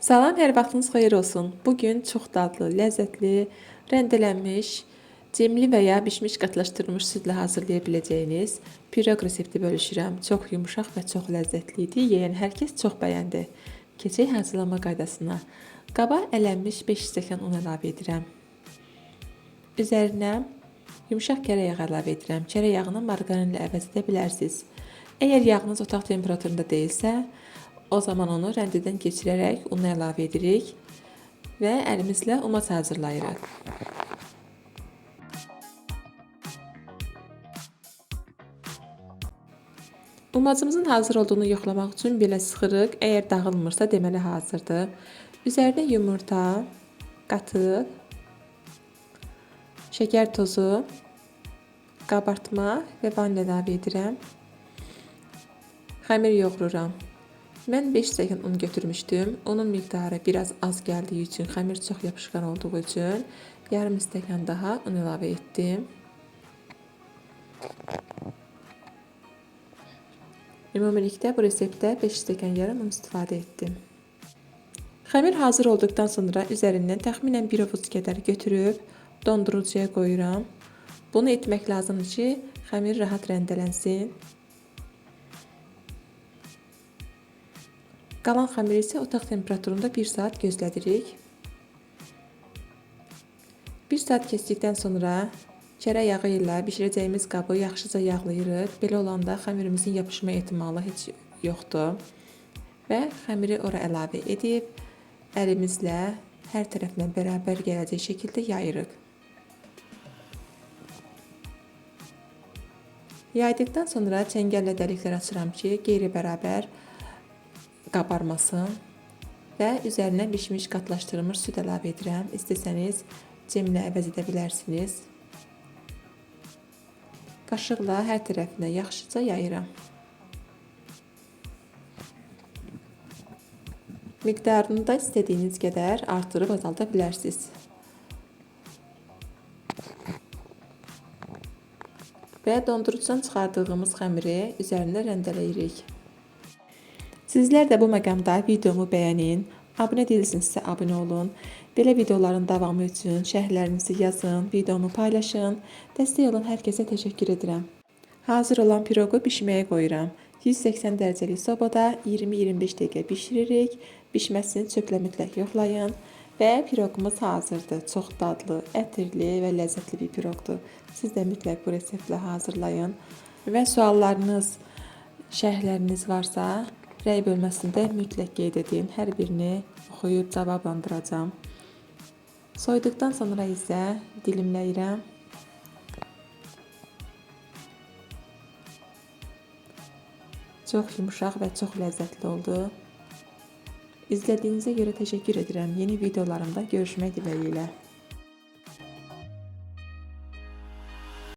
Salam, hər vaxtınız xeyir olsun. Bugün çox dadlı, ləzzətli, rəndelənmiş, cemli və ya bişmiş qatlaşdırılmış südlə hazırlaya biləcəyiniz piroq resepti bölüşürəm. Çox yumuşaq və çox ləzzətli idi. Yeyən hər kəs çox bəyəndi. Keçək hazırlama qaydasına. Qaba ələnmiş 5 stəkan un əlavə edirəm. Üzərinə yumuşaq kərə yağı əlavə edirəm. Kərə yağını margarinlə əvəz edə bilərsiniz. Əgər yağınız otaq temperaturunda deyilsə, o zaman onu rəndədən keçirərək unu əlavə edirik və əlimizlə umac hazırlayırıq. Umacımızın hazır olduğunu yoxlamaq üçün belə sıxırıq. Əgər dağılmırsa deməli hazırdır. Üzərinə yumurta, qatıq, şəkər tozu, qabartma və vanilya əlavə edirəm. Xəmir yoğururam. Mən 5 stəkan un götürmüşdüm. Onun miqdarı biraz az gəldiyi üçün, xəmir çox yapışqan olduğu üçün yarım stəkan daha un əlavə etdim. Ümumilikdə bu reseptdə 5 stəkan yarım un istifadə etdim. Xəmir hazır olduqdan sonra üzərindən təxminən 1 ovuc qədər götürüb dondurucuya qoyuram. Bunu etmək lazımdır ki, xəmir rahat rəndələnsin. Qalan xəmiri isə otaq temperaturunda 1 saat gözlədirik. 1 saat keçdikdən sonra kərə yağı ilə bişirəcəyimiz qabı yaxşıca yağlayırıq. Belə olanda xəmirimizin yapışma ehtimalı heç yoxdur. Və xəmiri ora əlavə edib əlimizlə hər tərəfinə bərabər gələcək şəkildə yayırıq. Yaydıqdan sonra çəngəllə dəliklər açıram ki, qeyri-bərabər qabarmasın və üzərinə bişmiş qatlaşdırılmış süd əlavə edirəm. İstəsəniz cemlə əvəz edə bilərsiniz. Qaşıqla hər tərəfinə yaxşıca yayıram. Miqdarını da istədiyiniz qədər artırıb azalda bilərsiniz. Və dondurucudan çıxardığımız xəmiri üzərində rəndələyirik. Sizlər də bu məqamda videomu bəyənin, abunə deyilsinizsə abunə olun. Belə videoların davamı üçün şərhlərinizi yazın, videomu paylaşın. Dəstək olan hər kəsə təşəkkür edirəm. Hazır olan piroqu bişməyə qoyuram. 180 dərəcəlik sobada 20-25 dəqiqə bişiririk. Bişməsini çöplə mütləq yoxlayın. Və piroqumuz hazırdır. Çox dadlı, ətirli və ləzzətli bir piroqdur. Siz də mütləq bu reseptlə hazırlayın. Və suallarınız, şərhləriniz varsa, rəy bölməsində mütləq qeyd edin. Hər birini oxuyub cavablandıracağam. Soyduqdan sonra isə dilimləyirəm. Çox yumuşaq və çox ləzzətli oldu. İzlədiyinizə görə təşəkkür edirəm. Yeni videolarımda görüşmək diləyilə.